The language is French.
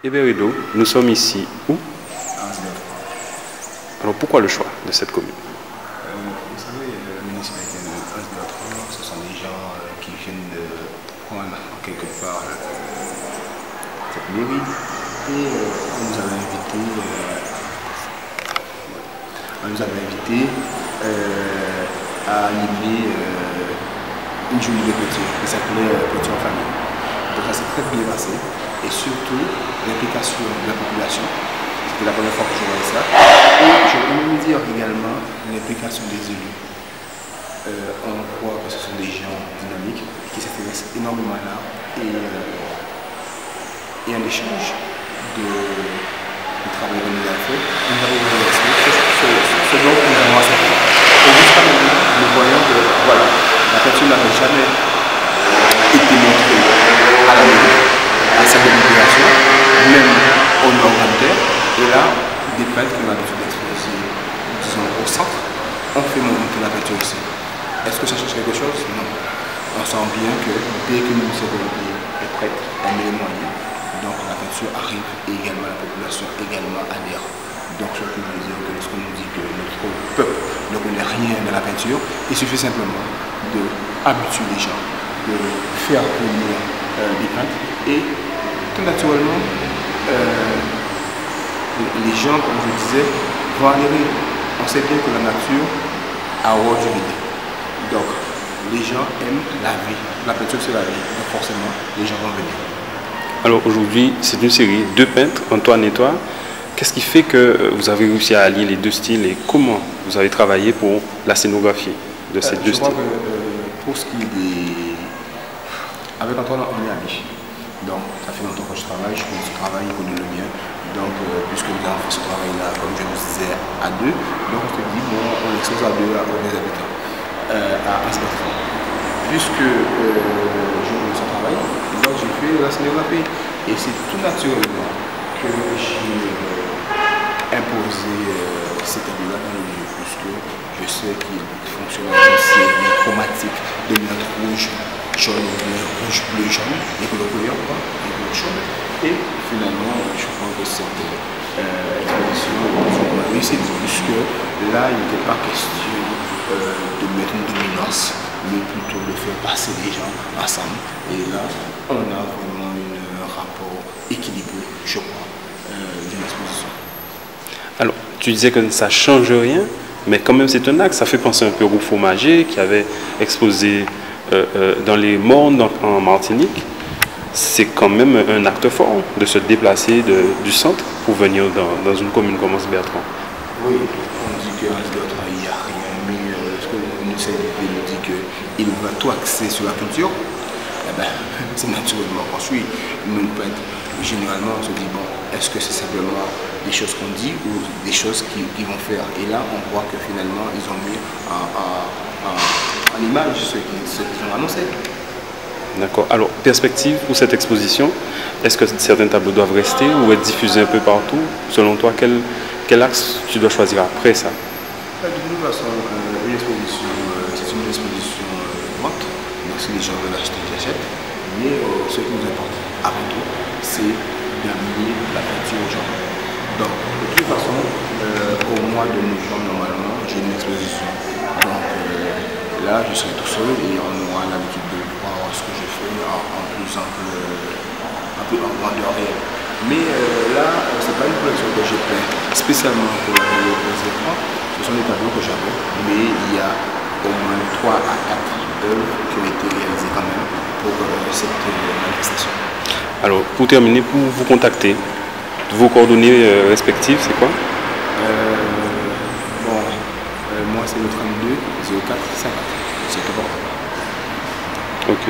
Eberido, nous sommes ici où? Alors pourquoi le choix de cette commune? Vous savez, la municipalité de Anse-de-la-Trois, ce sont des gens qui viennent de prendre quelque part cette mairie et on nous avait invité à animer une journée de clôture qui s'appelait Clôture en famille. Donc ça s'est très bien passé et surtout l'implication de la population. C'était la première fois que je voyais ça. Et je peux même dire également l'implication des élus. On croit que ce sont des gens dynamiques qui s'intéressent énormément à l'art et en échange du travail que nous avons fait, nous avons reversé ce dont nous avons accepté. Et jusqu'à maintenant, nous voyons que voilà, la peinture n'avait jamais été montrée à la mairie, à sa population, même au nord de terre. Et là, des peintres qui ont l'habitude d'exposer, disons, au centre, ont fait monter la peinture ici. Est-ce que ça change quelque chose? Non. On sent bien que dès que le ministère de l'Intérieur est prête, elle met les moyens. Donc la peinture arrive et également la population également adhère. Donc je peux vous dire que lorsqu'on nous dit que notre peuple ne connaît rien de la peinture, il suffit simplement d'habituer les gens, de faire venir des peintres et tout naturellement les gens, comme je disais, vont adhérer. On sait bien que la nature a horreur du vide. Donc les gens aiment la vie. La peinture c'est la vie. Donc forcément les gens vont venir. Alors aujourd'hui, c'est une série, deux peintres, Antoine et toi. Qu'est-ce qui fait que vous avez réussi à allier les deux styles et comment vous avez travaillé pour la scénographie de ces deux styles? Je crois que pour ce qui est des... Avec Antoine, on est amis. Donc ça fait longtemps que je travaille, je connais ce travail, il connaît le mien. Donc puisque nous avons fait ce travail-là, comme je vous disais, à deux, donc on se dit, bon, on expose à deux à des habitants, à Anse-de-la-Trois. Puisque je connais ce travail, donc j'ai fait la scénographie. Et c'est tout naturellement que j'ai imposé cette idée-là dans le lieu, puisque je sais qu'il fonctionne aussi bien chromatique, de lunettes rouge, jaune, rouge, bleu, jaune, et que le couleur, et bleu, jaune. Et finalement, je crois que cette exposition est réussie, puisque là, il n'était pas question de mettre une dominance, mais plutôt de faire passer les gens ensemble. Et là, on a vraiment un rapport équilibré, je crois, d'une exposition. Alors, tu disais que ça ne change rien, mais quand même c'est un acte. Ça fait penser un peu au Rufo-Magé qui avait exposé dans les Mornes en Martinique. C'est quand même un acte fort de se déplacer du centre pour venir dans une commune comme Anse-Bertrand. Oui, on dit qu'à Anse-Bertrand, il n'y a rien, mais lorsque nous essaie de nous dire qu'il va tout axer sur la culture, eh ben, c'est naturellement construit. Nous, généralement, on se dit, bon, est-ce que c'est simplement des choses qu'on dit ou des choses qu'ils vont faire? Et là, on voit que finalement, ils ont mis en image ce qu'ils ont annoncé. D'accord. Alors, perspective pour cette exposition, est-ce que certains tableaux doivent rester ou être diffusés un peu partout? Selon toi, quel axe tu dois choisir après ça? De toute façon, une exposition, c'est une exposition vente. Donc, si les gens veulent acheter, ils achètent. Mais ce qui nous importe avant tout, c'est d'amener la peinture aux gens. Donc, de toute façon, au mois de novembre, normalement, j'ai une exposition. Donc, là, je serai tout seul et on aura l'habitude de voir ce que je fais en grandeur réelle. Mais là, ce n'est pas une collection que j'ai peint spécialement pour les écrans. Ce sont des tableaux que j'avais, mais il y a au moins 3 à 4 œuvres qui ont été réalisées quand même pour cette manifestation. Alors, pour terminer, pour vous contacter, vos coordonnées respectives, c'est quoi? Moi, c'est le 32 04 50. C'est tout bon. Ok.